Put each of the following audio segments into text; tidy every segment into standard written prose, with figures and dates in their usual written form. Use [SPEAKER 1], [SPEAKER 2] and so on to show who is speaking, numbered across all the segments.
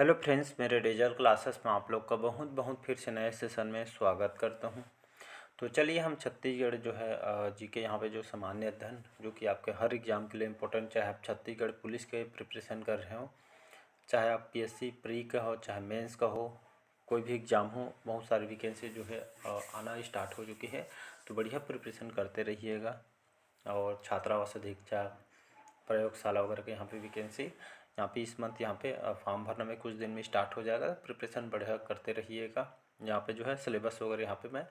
[SPEAKER 1] Hello friends, मेरे result classes में आप लोग का बहुत बहुत फिर से नए सेशन में स्वागत करता हूं। तो चलिए हम छत्तीसगढ़ जो है जी के यहाँ पे जो सामान्य अध्ययन जो कि आपके हर एग्ज़ाम के लिए इम्पोर्टेंट, चाहे आप छत्तीसगढ़ पुलिस के प्रिपरेशन कर रहे हो, चाहे आप पीएससी प्री का हो, चाहे मेंस का हो, कोई भी एग्ज़ाम हो, बहुत सारी वैकेंसी जो है आना स्टार्ट हो चुकी है। तो बढ़िया प्रिपरेशन करते रहिएगा। और छात्रावास अधीक्षक, प्रयोगशाला वगैरह के यहाँ पे वैकेंसी यहाँ पे इस मंथ यहाँ पे फॉर्म भरना में कुछ दिन में स्टार्ट हो जाएगा। प्रिपरेशन बढ़िया करते रहिएगा। यहाँ पे जो है सिलेबस वगैरह यहाँ पे मैं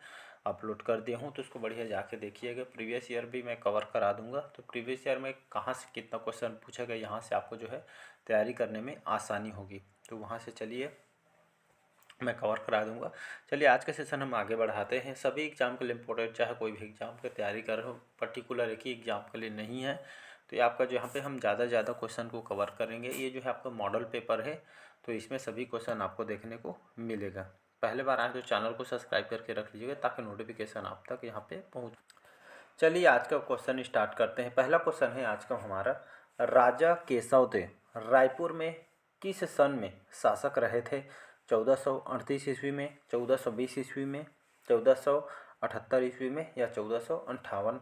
[SPEAKER 1] अपलोड कर दिया हूँ, तो उसको बढ़िया जाके देखिएगा। प्रीवियस ईयर भी मैं कवर करा दूंगा। तो प्रीवियस ईयर में कहाँ से कितना क्वेश्चन पूछा गया, यहाँ से आपको जो है तैयारी करने में आसानी होगी। तो वहाँ से चलिए मैं कवर करा दूंगा। चलिए आज का सेशन हम आगे बढ़ाते हैं। सभी एग्ज़ाम के लिए इम्पोर्टेंट, चाहे कोई भी एग्ज़ाम की तैयारी कर रहे हो, पर्टिकुलर एक ही एग्ज़ाम के लिए नहीं है। तो ये आपका जो यहाँ पे हम ज़्यादा से ज़्यादा क्वेश्चन को कवर करेंगे। ये जो है आपका मॉडल पेपर है, तो इसमें सभी क्वेश्चन आपको देखने को मिलेगा। पहले बार आए तो चैनल को सब्सक्राइब करके रख लीजिएगा ताकि नोटिफिकेशन आप तक यहाँ पे पहुँच। चलिए आज का क्वेश्चन स्टार्ट करते हैं। पहला क्वेश्चन है आज का हमारा, राजा केशवदेव रायपुर में किस सन में शासक रहे थे? 1438 ईस्वी में, 1420 ईस्वी में, 1478 ईस्वी में, या 1458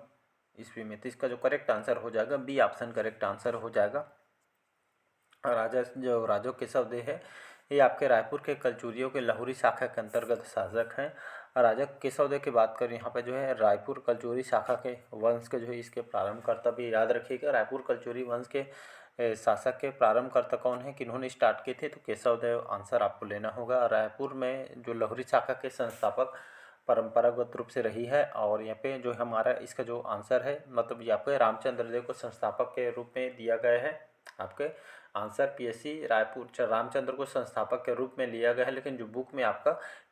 [SPEAKER 1] ईस्वी में? तो इसका जो करेक्ट आंसर हो जाएगा बी ऑप्शन करेक्ट आंसर हो जाएगा। राजा केशवदेव है, ये आपके रायपुर के कलचुरियों के लाहौरी शाखा के अंतर्गत शासक हैं। राजा केशवदेव की बात करें यहाँ पे जो है रायपुर कलचुरी शाखा के वंश के जो है इसके प्रारंभकर्ता भी याद रखिएगा। रायपुर कलचुरी वंश के शासक के प्रारंभकर्ता कौन है, किन्होंने स्टार्ट किए थे? तो केशवदेव आंसर आपको लेना होगा। रायपुर में जो लाहौरी शाखा के संस्थापक परंपरागत रूप से रही है। और यहाँ पे जो हमारा इसका जो आंसर है, मतलब यहाँ पे रामचंद्र देव को संस्थापक के रूप में दिया गया है। आपके आंसर पीएससी रायपुर रामचंद्र को संस्थापक के रूप में लिया गया है, लेकिन जो बुक में आपका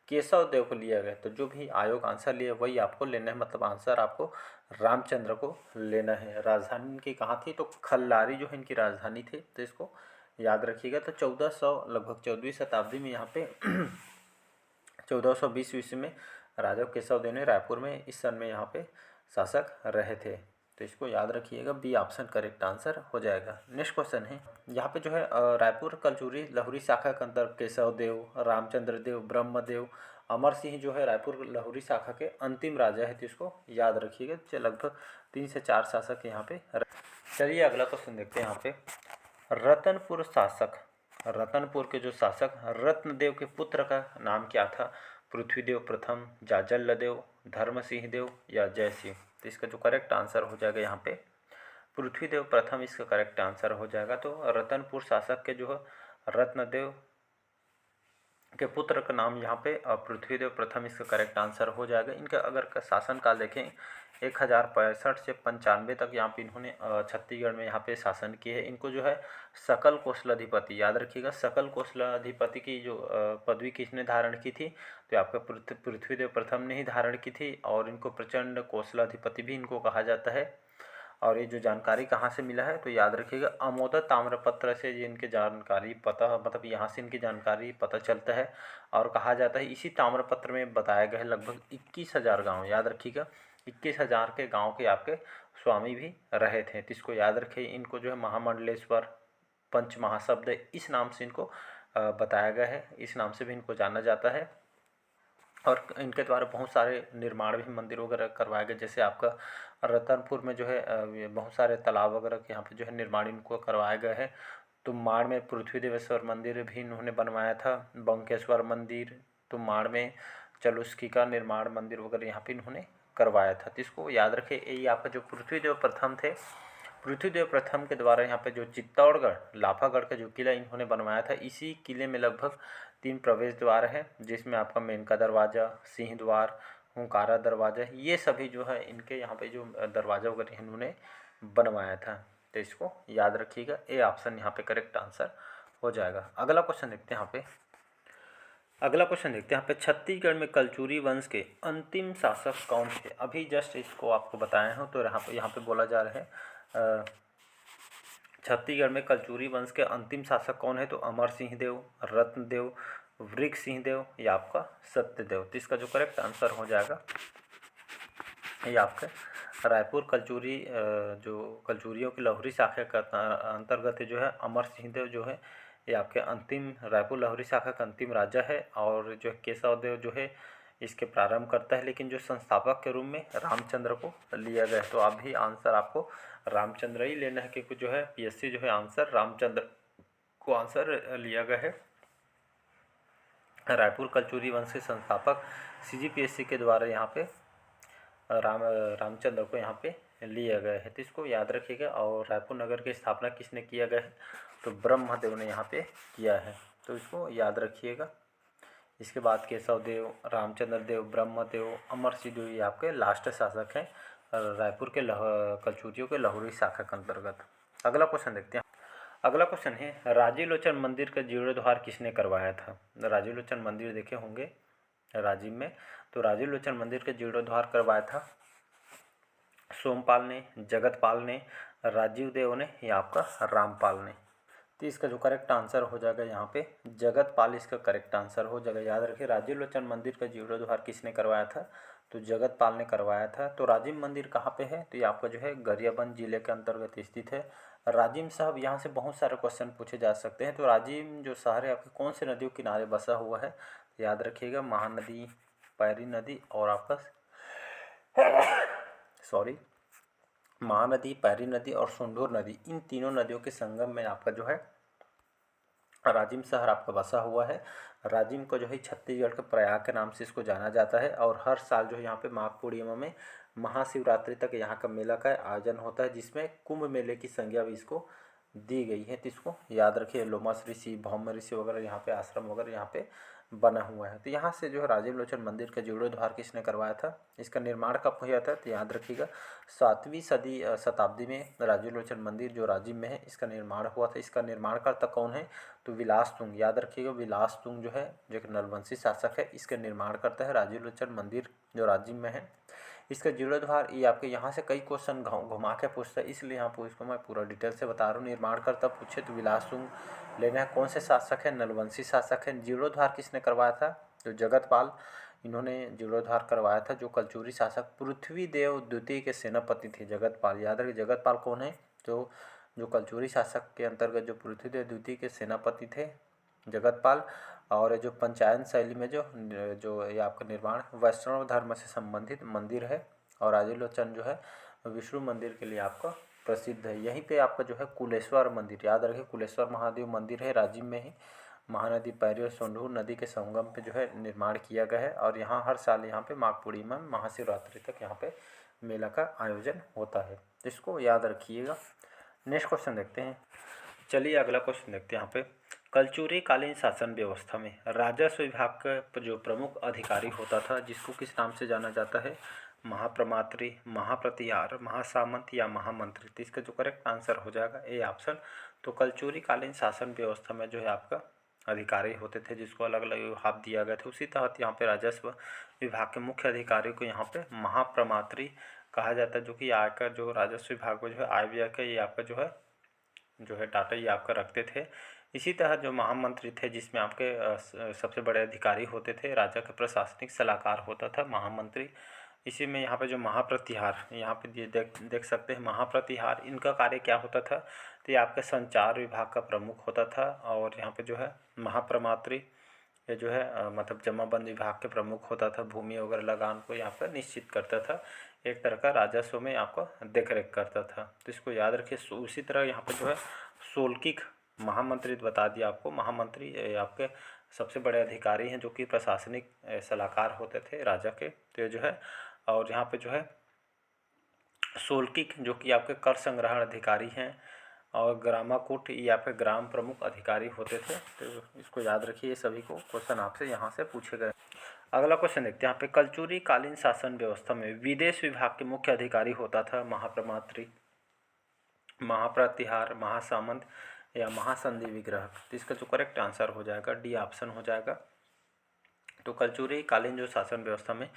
[SPEAKER 1] केशव देव को लिया गया। तो जो भी आयोग आंसर लिया वही आपको लेना है, मतलब आंसर आपको रामचंद्र को लेना है। राजधानी इनकी कहाँ थी? तो खल्लारी जो है इनकी राजधानी थी, तो इसको याद रखिएगा। तो 1400 लगभग 14वीं शताब्दी में यहाँ पे 1420 ईस्वी में राजा केशव देव ने रायपुर में इस सन में यहाँ पे शासक रहे थे। तो इसको याद रखिएगा, बी ऑप्शन करेक्ट आंसर हो जाएगा। नेक्स्ट क्वेश्चन है यहाँ पे जो है रायपुर कलचुरी लाहौरी शाखा के अंदर केशव देव, रामचंद्र देव, ब्रह्मदेव, अमर सिंह जो है रायपुर लाहौरी शाखा के अंतिम राजा है। तो इसको याद रखिएगा। लगभग 3 से 4 शासक यहाँ पे। चलिए अगला क्वेश्चन देखते हैं यहाँ पे। रतनपुर शासक, रतनपुर के जो शासक रत्नदेव के पुत्र का नाम क्या था? पृथ्वीदेव प्रथम, जाजल्लदेव, धर्मसिंह देव, या जयसिंह? तो इसका जो करेक्ट आंसर हो जाएगा यहाँ पे पृथ्वीदेव प्रथम इसका करेक्ट आंसर हो जाएगा। तो रतनपुर शासक के जो रत्नदेव के पुत्र का नाम यहाँ पे पृथ्वीदेव प्रथम इसका करेक्ट आंसर हो जाएगा। इनका अगर शासनकाल देखें 1065 से 95 तक यहाँ पे इन्होंने छत्तीसगढ़ में यहाँ पे शासन किए है। इनको जो है सकल कौशलाधिपति, याद रखिएगा, सकल कौशलाधिपति की जो पदवी किसने धारण की थी? तो आपका पृथ्वीदेव प्रथम ने ही धारण की थी। और इनको प्रचंड कौशलाधिपति भी इनको कहा जाता है। और ये जो जानकारी कहाँ से मिला है? तो याद रखिएगा अमोदा ताम्रपत्र से ये इनकी जानकारी पता, मतलब यहाँ से इनकी जानकारी पता चलता है। और कहा जाता है इसी ताम्रपत्र में बताया गया है लगभग 21,000 गाँव, याद रखिएगा 21,000 के गाँव के आपके स्वामी भी रहे थे। तो इसको याद रखिए। इनको जो है महामंडलेश्वर पंच महाशब्द इस नाम से इनको बताया गया है, इस नाम से भी इनको जाना जाता है। और इनके द्वारा बहुत सारे निर्माण भी मंदिर वगैरह करवाए गए। जैसे आपका रतनपुर में जो है ये बहुत सारे तालाब वगैरह के यहाँ पे जो है निर्माण इनको करवाया गया है। तुमाड़ में पृथ्वीदेवेश्वर मंदिर भी इन्होंने बनवाया था। बंकेश्वर मंदिर तुमाड़ में, चलुस्की का निर्माण मंदिर वगैरह यहाँ पे इन्होंने करवाया था। तो इसको याद रखें। यही आपका जो पृथ्वीदेव प्रथम थे, पृथ्वीदेव प्रथम के द्वारा यहाँ पे जो चित्तौड़गढ़ लाफागढ़ का जो किला इन्होंने बनवाया था, इसी किले में लगभग 3 प्रवेश द्वार हैं, जिसमें आपका मेनका दरवाज़ा, सिंह द्वार, हुंकारा दरवाज़ा, ये सभी जो है इनके यहाँ पे जो दरवाज़ा वगैरह इन्होंने बनवाया था। तो इसको याद रखिएगा। ए ऑप्शन यहाँ पे करेक्ट आंसर हो जाएगा। अगला क्वेश्चन देखते हैं यहाँ पे। अगला क्वेश्चन देखते हैं यहाँ पे। छत्तीसगढ़ में कलचुरी वंश के अंतिम शासक कौन थे? अभी जस्ट इसको आपको बताया हूँ। तो यहाँ पे बोला जा रहा है छत्तीसगढ़ में कलचुरी वंश के अंतिम शासक कौन है? तो अमर सिंह देव, रत्नदेव, वृक्ष सिंह देव, या आपका सत्यदेव? तो इसका जो करेक्ट आंसर हो जाएगा ये आपका रायपुर कलचुरी जो कलचुरियों की लाहौरी शाखा का अंतर्गत जो है अमर सिंह देव जो है ये आपके अंतिम रायपुर लाहौरी शाखा का अंतिम राजा है और जो केशव देव जो है इसके प्रारंभ करता है, लेकिन जो संस्थापक के रूप में रामचंद्र को लिया गया है। तो आप भी आंसर आपको रामचंद्र ही लेना है, क्योंकि जो है पीएससी जो है आंसर रामचंद्र को आंसर लिया गया है। रायपुर कलचुरी वंश के संस्थापक सीजीपीएससी के द्वारा यहाँ पे रामचंद्र को यहाँ पे लिया गया है, तो इसको याद रखिएगा। और रायपुर नगर की स्थापना किसने किया गया है, तो ब्रह्मदेव ने यहाँ पे किया है, तो इसको याद रखिएगा। इसके बाद केशव देव, रामचंद्र देव, ब्रह्मदेव, अमर सिंह देव ये आपके लास्ट शासक हैं रायपुर के कलचुरियों के लाहौरी शाखा के अंतर्गत। अगला क्वेश्चन देखते हैं। अगला क्वेश्चन है राजीव लोचन मंदिर का जीर्णोद्धार किसने करवाया था। राजीव लोचन मंदिर देखे होंगे राजीव में, तो राजीव लोचन मंदिर का जीर्णोद्धार करवाया था सोमपाल ने, जगतपाल ने, राजीव देव ने या आपका रामपाल ने। तो इसका जो करेक्ट आंसर हो जाएगा यहाँ पे जगतपाल इसका करेक्ट आंसर हो जाएगा। याद रखिए राजीव लोचन मंदिर का जीर्णोद्धार किसने करवाया था, तो जगतपाल ने करवाया था। तो राजिम मंदिर कहाँ पे है, तो ये आपका जो है गरियाबंद जिले के अंतर्गत स्थित है। राजिम साहब यहाँ से बहुत सारे क्वेश्चन पूछे जा सकते हैं। तो राजिम जो शहर है आपके कौन से नदियों के किनारे बसा हुआ है, तो याद रखिएगा महानदी, पैरी नदी और आपका महानदी, पैरी नदी और सुंढोर नदी, इन तीनों नदियों के संगम में आपका जो है राजिम शहर आपका बसा हुआ है। राजिम को जो है छत्तीसगढ़ के प्रयाग के नाम से इसको जाना जाता है और हर साल जो है यहाँ पे माघ पूर्णिमा में महाशिवरात्रि तक यहाँ का मेला का आयोजन होता है, जिसमें कुंभ मेले की संज्ञा भी इसको दी गई है। तो इसको याद रखिए लोमस ऋषि, भौम ऋषि वगैरह यहाँ पे आश्रम वगैरह यहाँ पे बना हुआ है। तो यहाँ से जो है राजीव लोचन मंदिर का जीर्णोद्धार किसने करवाया था, इसका निर्माण कब हुआ था, तो याद रखिएगा 7वीं शताब्दी में राजीव लोचन मंदिर जो राजिम में है इसका निर्माण हुआ था। इसका निर्माणकर्ता कौन है, तो विलास तुंग। याद रखिएगा विलास तुंग जो है जो एक नलवंशी शासक है, इसका निर्माण करता है राजीव लोचन मंदिर जो राजिम में है। इसका जीर्णोद्धार ये आपके यहाँ से कई क्वेश्चन घुमा के पूछता है, इसलिए यहाँ पर इसको मैं पूरा डिटेल से बता रहा हूँ। निर्माणकर्ता पूछे तो विलास तुंग लेना है। कौन से शासक है, नलवंशी शासक है। जीर्णोद्धार किसने करवाया था, तो जगतपाल इन्होंने जीर्णोद्धार करवाया था। जो कलचुरी शासक पृथ्वीदेव द्वितीय के सेनापति थे जगतपाल। याद रखिए जगतपाल कौन है, तो जो कलचुरी शासक के अंतर्गत जो पृथ्वीदेव द्वितीय के सेनापति थे जगतपाल। और जो पंचायत शैली में जो ये आपका निर्माण वैष्णव धर्म से संबंधित मंदिर है। और राजीव लोचन जो है विष्णु मंदिर के लिए आपका प्रसिद्ध है। यहीं पे आपका जो है कुलेश्वर मंदिर, याद रखिए कुलेश्वर महादेव मंदिर है राजिम में ही। महानदी, पैरी और सोंढूर नदी के संगम पे जो है निर्माण किया गया है और यहाँ हर साल यहाँ पे माघ पूर्णिमा में महाशिवरात्रि तक यहाँ पे मेला का आयोजन होता है, तो इसको याद रखिएगा। नेक्स्ट क्वेश्चन देखते हैं। चलिए अगला क्वेश्चन देखते हैं। यहाँ पे कलचुरी कालीन शासन व्यवस्था में राजस्व विभाग का जो प्रमुख अधिकारी होता था जिसको किस नाम से जाना जाता है, महाप्रमात्री, महाप्रतिहार, महासामंत या महामंत्री। तो इसका जो करेक्ट आंसर हो जाएगा ए ऑप्शन। तो कलचुरी कालीन शासन व्यवस्था में जो है आपका अधिकारी होते थे जिसको अलग अलग विभाग दिया गया था। उसी तहत यहाँ पे राजस्व विभाग के मुख्य अधिकारी को यहाँ पे महाप्रमात्री कहा जाता है, जो कि आयकर जो राजस्व विभाग को जो है आय व्यय का ये आपका जो है डाटा ये आपका रखते थे। इसी तरह जो महामंत्री थे जिसमें आपके सबसे बड़े अधिकारी होते थे, राजा का प्रशासनिक सलाहकार होता था महामंत्री। इसी में यहाँ पे जो महाप्रतिहार यहाँ पे देख सकते हैं महाप्रतिहार, इनका कार्य क्या होता था, तो ये आपके संचार विभाग का प्रमुख होता था। और यहाँ पे जो है महाप्रमात्री ये जो है मतलब जमाबंद विभाग के प्रमुख होता था, भूमि वगैरह लगान को यहाँ पर निश्चित करता था, एक तरह का राजस्व में आपको देख रेख करता था। तो इसको याद रखिए। उसी तरह यहाँ पे जो है सोलकिक महामंत्री बता दिया आपको। महामंत्री आपके सबसे बड़े अधिकारी हैं जो कि प्रशासनिक सलाहकार होते थे राजा के, तो ये जो है। और यहाँ पे जो है सोलकिक जो कि आपके कर संग्रहण अधिकारी हैं। और ग्रामाकूट ये आपके ग्राम प्रमुख अधिकारी होते थे, तो इसको याद रखिए। ये सभी को क्वेश्चन आपसे यहाँ से पूछे गए। अगला क्वेश्चन देखते हैं। यहाँ पे कलचुरी कालीन शासन व्यवस्था में विदेश विभाग के मुख्य अधिकारी होता था महाप्रमात्री, महाप्रतिहार, महासामंत या महासंधि विग्रह। तो इसका जो करेक्ट आंसर हो जाएगा डी ऑप्शन हो जाएगा। तो कलचुरी कालीन जो शासन व्यवस्था में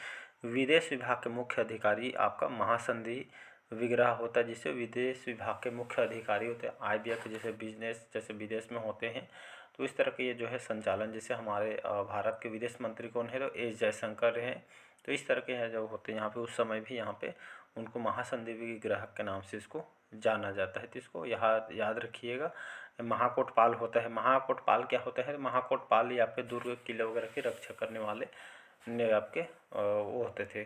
[SPEAKER 1] विदेश विभाग के मुख्य अधिकारी आपका महासंधि विग्रह होता है, जिससे विदेश विभाग के मुख्य अधिकारी होते हैं आय व्यय के, जैसे बिजनेस जैसे विदेश में होते हैं। तो इस तरह के ये जो है संचालन, जैसे हमारे भारत के विदेश मंत्री कौन है, तो एस जयशंकर हैं। तो इस तरह के हैं जो होते हैं यहाँ पे, उस समय भी यहाँ पे उनको महासंधि विग्रह के नाम से इसको जाना जाता है। तो इसको यहाँ याद रखिएगा। महाकोटपाल होता है। महाकोटपाल क्या होता है? महाकोटपाल ये आपके दुर्ग किले वगैरह की रक्षा करने वाले ने आपके वो होते थे,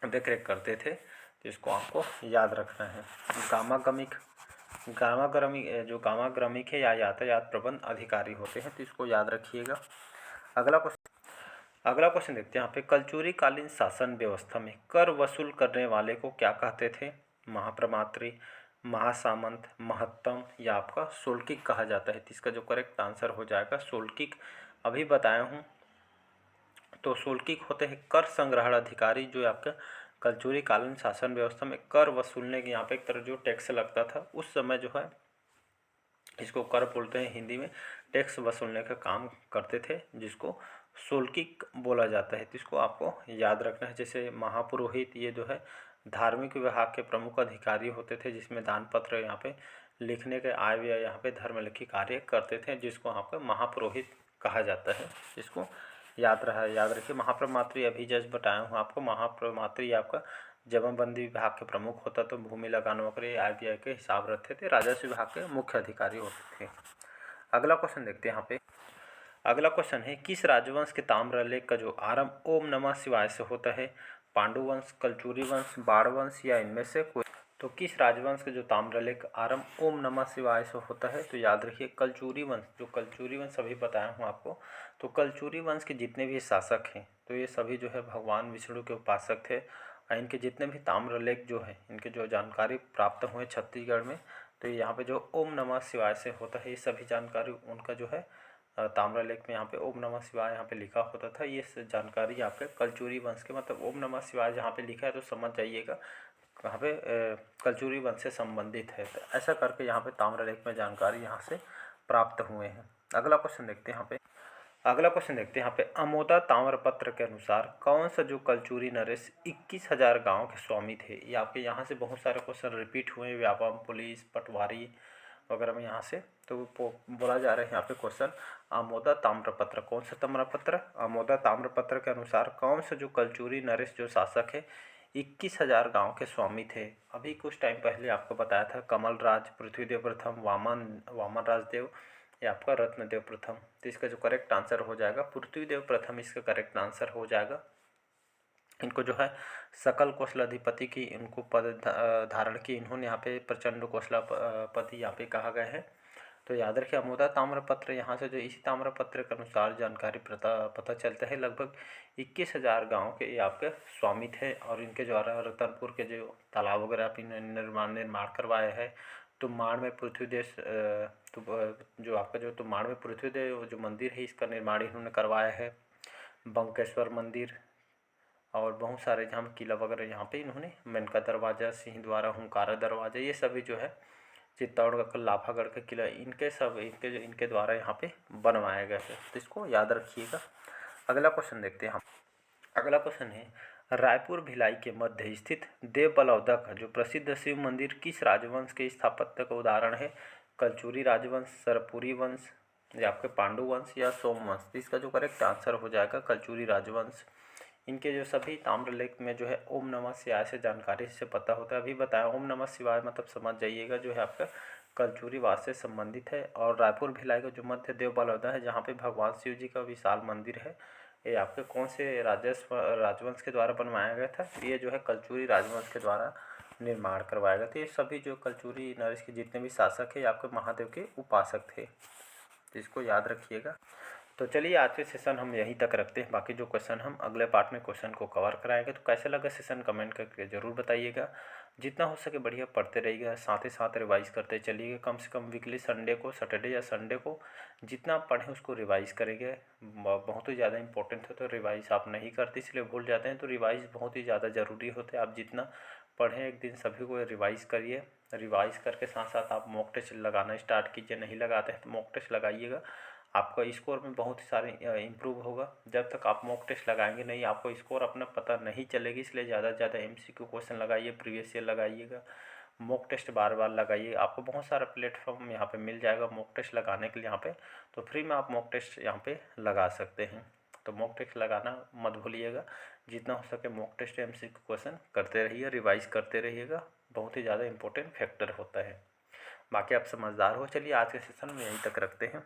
[SPEAKER 1] देख रेख करते थे। तो इसको आपको याद रखना है। गामा गमिक है या यातायात प्रबंध अधिकारी होते हैं, तो इसको याद रखिएगा। अगला क्वेश्चन देखते हैं यहाँ पे, कलचुरी कालीन शासन व्यवस्था में कर वसूल करने वाले को क्या कहते थे? महाप्रमात्री, महासामंत, महत्तम या आपका शुल्किक कहा जाता है। तो इसका जो करेक्ट आंसर हो जाएगा शुल्किक। अभी बताया हूँ, तो शुल्किक होते हैं कर संग्रहण अधिकारी, जो आपका कलचुरी कालीन शासन व्यवस्था में कर वसूलने के यहाँ पे एक तरह जो टैक्स लगता था उस समय जो है, इसको कर बोलते हैं हिंदी में, टैक्स वसूलने का काम करते थे, जिसको शुल्किक बोला जाता है। तो इसको आपको याद रखना है। जैसे महापुरोहित ये जो है धार्मिक विभाग के प्रमुख अधिकारी होते थे, जिसमें दान पत्र यहाँ पे लिखने के आय व्यय यहाँ पे धर्मलिखी कार्य करते थे, जिसको आपका महापुरोहित कहा जाता है। इसको याद रखिए। महाप्रमात्री अभी जस्ट बताया हूँ आपको, महाप्रमात्री आपका जमाबंदी विभाग के प्रमुख होता, तो भूमि लगान वगैरह आय व्यय के हिसाब रखते थे, राजस्व विभाग के मुख्य अधिकारी होते थे। अगला क्वेश्चन देखते हैं यहाँ पे। अगला क्वेश्चन है, किस राजवंश के ताम्रलेख का जो आरंभ ओम नमः शिवाय से होता है? पांडुवंश, कलचुरी वंश, बाण वंश या इनमें से कोई? तो किस राजवंश के जो ताम्रलेख आरंभ ओम नमः शिवाय से होता है? तो याद रखिए कलचुरी वंश। जो कलचुरी वंश अभी बताया हूँ आपको, तो कलचुरी वंश के जितने भी शासक हैं, तो ये सभी जो है भगवान विष्णु के उपासक थे। और इनके जितने भी ताम्रलेख जो है, इनके जो जानकारी प्राप्त हुए छत्तीसगढ़ में, तो यहाँ पे जो ओम नमः शिवाय से होता है, ये सभी जानकारी उनका जो है ताम्रलेख में यहाँ पे ओम नमः शिवाय यहाँ पे लिखा होता था। ये जानकारी आपके कलचुरी वंश के, मतलब ओम नमः शिवाय जहाँ पे लिखा है तो समझ जाइएगा कहाँ पे कलचुरी वंश से संबंधित है। तो ऐसा करके यहाँ पे ताम्रलेख में जानकारी यहाँ से प्राप्त हुए हैं। अगला क्वेश्चन देखते हैं यहाँ पे, अमोदा ताम्रपत्र के अनुसार कौन सा जो कलचुरी नरेश 21,000 गाँव के स्वामी थे? ये आपके यहाँ से बहुत सारे क्वेश्चन रिपीट हुए, व्यापम, पुलिस, पटवारी वगैरह में यहाँ से, तो बोला जा रहा है यहाँ पे क्वेश्चन, आमोदा ताम्रपत्र, कौन सा ताम्रपत्र? आमोदा ताम्रपत्र के अनुसार कौन सा जो कलचुरी नरेश जो शासक है 21,000 गाँव के स्वामी थे? अभी कुछ टाइम पहले आपको बताया था कमल राज, पृथ्वीदेव प्रथम, वामन राजदेव या आपका रत्नदेव प्रथम। तो इसका जो करेक्ट आंसर हो जाएगा पृथ्वीदेव प्रथम, इसका करेक्ट आंसर हो जाएगा। इनको जो है सकल कौशलाधिपति की इनको पद धारण की, इन्होंने यहाँ पे प्रचंड कौशलापति यहाँ पे कहा गया है। तो याद रखिए अमोदा ताम्रपत्र, यहाँ से जो इसी ताम्रपत्र के अनुसार जानकारी पता चलता है लगभग 21,000 गाँव के ये आपके स्वामी थे, और इनके द्वारा रतनपुर के जो तालाब वगैरह निर्माण करवाया है। तुम्बाड़ में पृथ्वीदेव जो आपका जो तुम्बाड़ में पृथ्वीदेव जो मंदिर है, इसका निर्माण इन्होंने करवाया है। बंकेश्वर मंदिर और बहुत सारे जहाँ किला वगैरह यहाँ पे इन्होंने, मेनका दरवाज़ा, सिंह द्वारा, हुंकारा दरवाज़ा, ये सभी जो है चित्तौड़गढ़ का लाफागढ़ का किला, इनके द्वारा यहाँ पे बनवाया गया है। तो इसको याद रखिएगा। अगला क्वेश्चन देखते हैं हम। अगला क्वेश्चन है, रायपुर भिलाई के मध्य स्थित देव बलौदा का जो प्रसिद्ध शिव मंदिर किस राजवंश के स्थापत्य का उदाहरण है? कलचुरी राजवंश, सरपुरी वंश या आपके पांडु वंश या सोमवंश? तो इसका जो करेक्ट आंसर हो जाएगा कलचुरी राजवंश। इनके जो सभी ताम्रलेख में जो है ओम नमः शिवाय से जानकारी से पता होता है। अभी बताया ओम नमः शिवाय मतलब समझ जाइएगा जो है आपका कलचुरी वास से संबंधित है। और रायपुर भिलाई का जो मध्य देव बलौदा है, जहाँ पे भगवान शिव जी का विशाल मंदिर है, ये आपके कौन से राजवंश के द्वारा बनवाया गया था? ये जो है कलचुरी राजवंश के द्वारा निर्माण करवाया गया था। ये सभी जो कलचुरी नरेश के जितने भी शासक है, ये आपके महादेव के उपासक थे। तो इसको याद रखिएगा। तो चलिए आज के सेशन हम यहीं तक रखते हैं, बाकी जो क्वेश्चन हम अगले पार्ट में क्वेश्चन को कवर कराएंगे। तो कैसे लगा सेशन कमेंट करके ज़रूर बताइएगा। जितना हो सके बढ़िया पढ़ते रहिएगा, साथ ही साथ रिवाइज़ करते चलिएगा। कम से कम वीकली सैटरडे या संडे को जितना पढ़ें उसको रिवाइज़ करेंगे। बहुत ही ज़्यादा इंपॉर्टेंट है, तो रिवाइज़ आप नहीं करते इसलिए भूल जाते हैं, तो रिवाइज़ बहुत ही ज़्यादा ज़रूरी होता है। आप जितना पढ़ें एक दिन सभी को रिवाइज़ करिए। रिवाइज़ करके साथ साथ आप मॉक टेस्ट लगाना स्टार्ट कीजिए। नहीं लगाते हैं तो मॉक टेस्ट लगाइएगा, आपका स्कोर में बहुत सारे इम्प्रूव होगा। जब तक आप मॉक टेस्ट लगाएंगे नहीं, आपको स्कोर अपना पता नहीं चलेगी। इसलिए ज़्यादा से ज़्यादा MCQ क्वेश्चन लगाइए, प्रीवियस ईयर लगाइएगा, मॉक टेस्ट बार बार लगाइए। आपको बहुत सारा प्लेटफॉर्म यहाँ पे मिल जाएगा मॉक टेस्ट लगाने के लिए यहाँ पे, तो फ्री में आप मॉक टेस्ट यहाँ पे लगा सकते हैं। तो मॉक टेस्ट लगाना मत भूलिएगा। जितना हो सके मॉक टेस्ट MCQ क्वेश्चन करते रहिए, रिवाइज़ करते रहिएगा। बहुत ही ज़्यादा इंपॉर्टेंट फैक्टर होता है। बाकी आप समझदार हो। चलिए आज के सेशन में यहीं तक रखते हैं।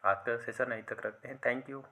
[SPEAKER 1] आज का सेशन यहीं तक रखते हैं। Thank you.